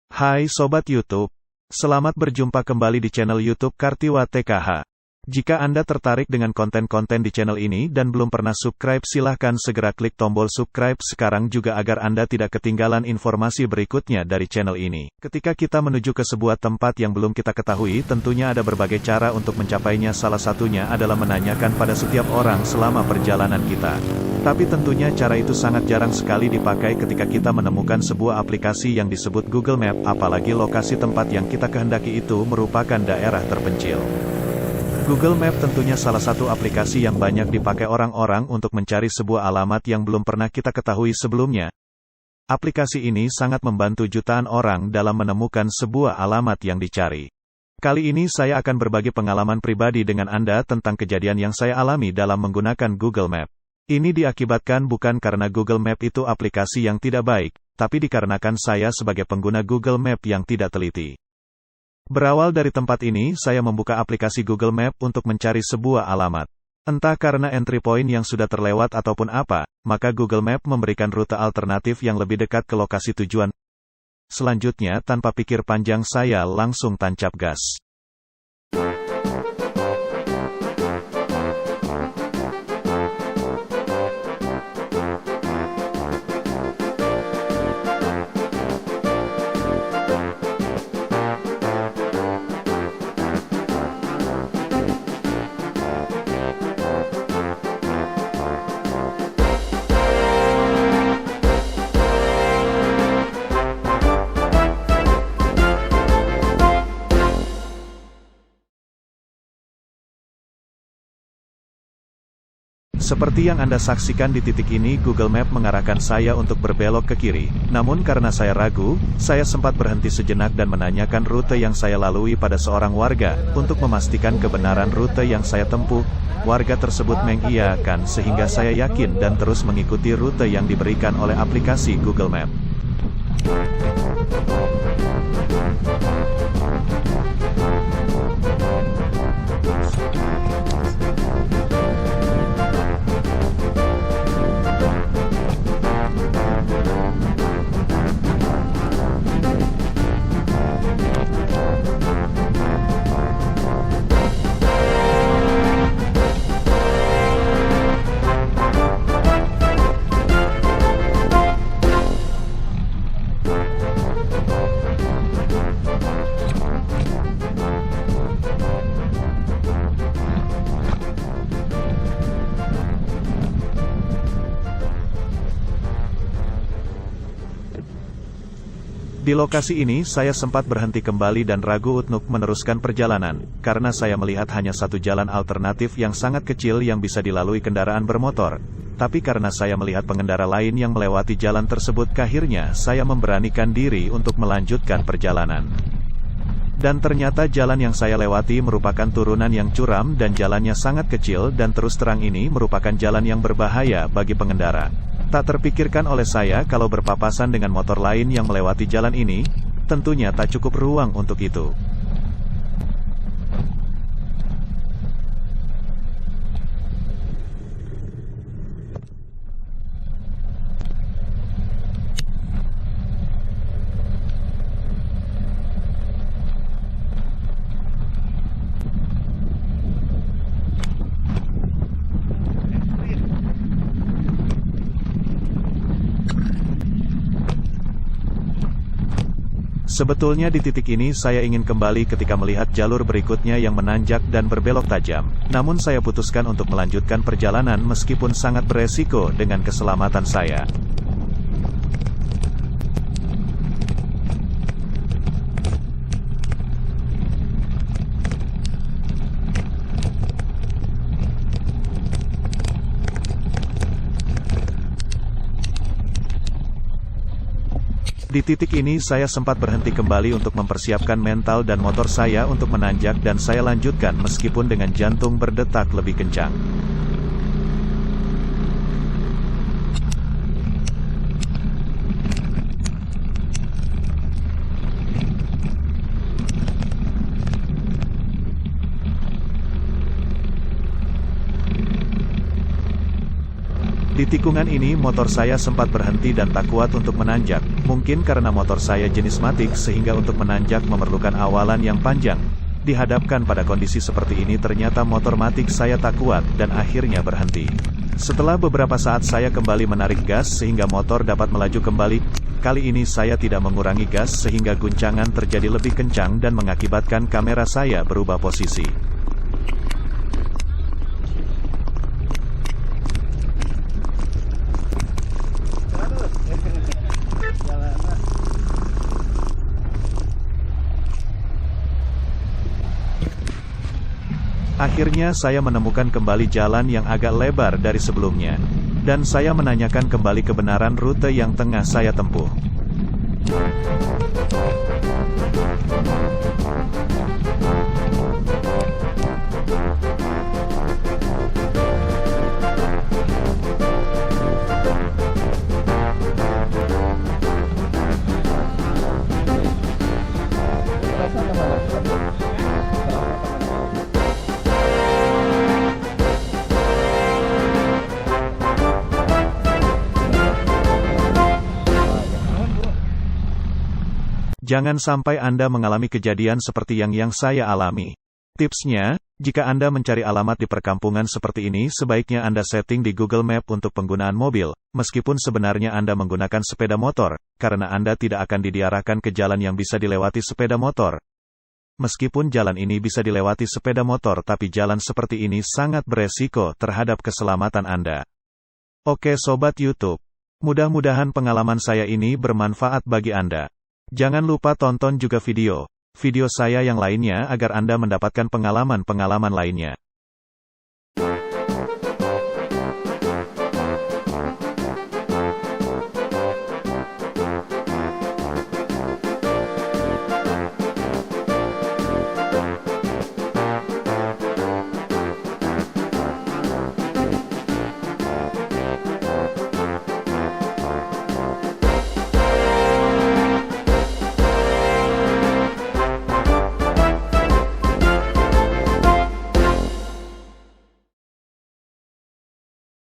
Hai Sobat YouTube, selamat berjumpa kembali di channel YouTube Kartiwa TKH. Jika Anda tertarik dengan konten-konten di channel ini dan belum pernah subscribe, silahkan segera klik tombol subscribe sekarang juga agar Anda tidak ketinggalan informasi berikutnya dari channel ini. Ketika kita menuju ke sebuah tempat yang belum kita ketahui, tentunya ada berbagai cara untuk mencapainya. Salah satunya adalah menanyakan pada setiap orang selama perjalanan kita. Tapi tentunya cara itu sangat jarang sekali dipakai ketika kita menemukan sebuah aplikasi yang disebut Google Map, apalagi lokasi tempat yang kita kehendaki itu merupakan daerah terpencil. Google Map tentunya salah satu aplikasi yang banyak dipakai orang-orang untuk mencari sebuah alamat yang belum pernah kita ketahui sebelumnya. Aplikasi ini sangat membantu jutaan orang dalam menemukan sebuah alamat yang dicari. Kali ini saya akan berbagi pengalaman pribadi dengan Anda tentang kejadian yang saya alami dalam menggunakan Google Map. Ini diakibatkan bukan karena Google Map itu aplikasi yang tidak baik, tapi dikarenakan saya sebagai pengguna Google Map yang tidak teliti. Berawal dari tempat ini, saya membuka aplikasi Google Map untuk mencari sebuah alamat. Entah karena entry point yang sudah terlewat ataupun apa, maka Google Map memberikan rute alternatif yang lebih dekat ke lokasi tujuan. Selanjutnya, tanpa pikir panjang saya langsung tancap gas. Seperti yang Anda saksikan di titik ini, Google Map mengarahkan saya untuk berbelok ke kiri. Namun karena saya ragu, saya sempat berhenti sejenak dan menanyakan rute yang saya lalui pada seorang warga, untuk memastikan kebenaran rute yang saya tempuh. Warga tersebut mengiyakan sehingga saya yakin dan terus mengikuti rute yang diberikan oleh aplikasi Google Map. Di lokasi ini, saya sempat berhenti kembali dan ragu untuk meneruskan perjalanan, karena saya melihat hanya satu jalan alternatif yang sangat kecil yang bisa dilalui kendaraan bermotor. Tapi karena saya melihat pengendara lain yang melewati jalan tersebut, akhirnya saya memberanikan diri untuk melanjutkan perjalanan. Dan ternyata jalan yang saya lewati merupakan turunan yang curam dan jalannya sangat kecil, dan terus terang ini merupakan jalan yang berbahaya bagi pengendara. Tak terpikirkan oleh saya kalau berpapasan dengan motor lain yang melewati jalan ini, tentunya tak cukup ruang untuk itu. Sebetulnya di titik ini saya ingin kembali ketika melihat jalur berikutnya yang menanjak dan berbelok tajam. Namun saya putuskan untuk melanjutkan perjalanan meskipun sangat beresiko dengan keselamatan saya. Di titik ini saya sempat berhenti kembali untuk mempersiapkan mental dan motor saya untuk menanjak, dan saya lanjutkan meskipun dengan jantung berdetak lebih kencang. Di tikungan ini motor saya sempat berhenti dan tak kuat untuk menanjak, mungkin karena motor saya jenis matic sehingga untuk menanjak memerlukan awalan yang panjang. Dihadapkan pada kondisi seperti ini ternyata motor matic saya tak kuat dan akhirnya berhenti. Setelah beberapa saat saya kembali menarik gas sehingga motor dapat melaju kembali. Kali ini saya tidak mengurangi gas sehingga guncangan terjadi lebih kencang dan mengakibatkan kamera saya berubah posisi. Akhirnya saya menemukan kembali jalan yang agak lebar dari sebelumnya. Dan saya menanyakan kembali kebenaran rute yang tengah saya tempuh. Jangan sampai Anda mengalami kejadian seperti yang saya alami. Tipsnya, jika Anda mencari alamat di perkampungan seperti ini sebaiknya Anda setting di Google Map untuk penggunaan mobil, meskipun sebenarnya Anda menggunakan sepeda motor, karena Anda tidak akan diarahkan ke jalan yang bisa dilewati sepeda motor. Meskipun jalan ini bisa dilewati sepeda motor tapi jalan seperti ini sangat beresiko terhadap keselamatan Anda. Oke Sobat YouTube, mudah-mudahan pengalaman saya ini bermanfaat bagi Anda. Jangan lupa tonton juga video saya yang lainnya agar Anda mendapatkan pengalaman-pengalaman lainnya.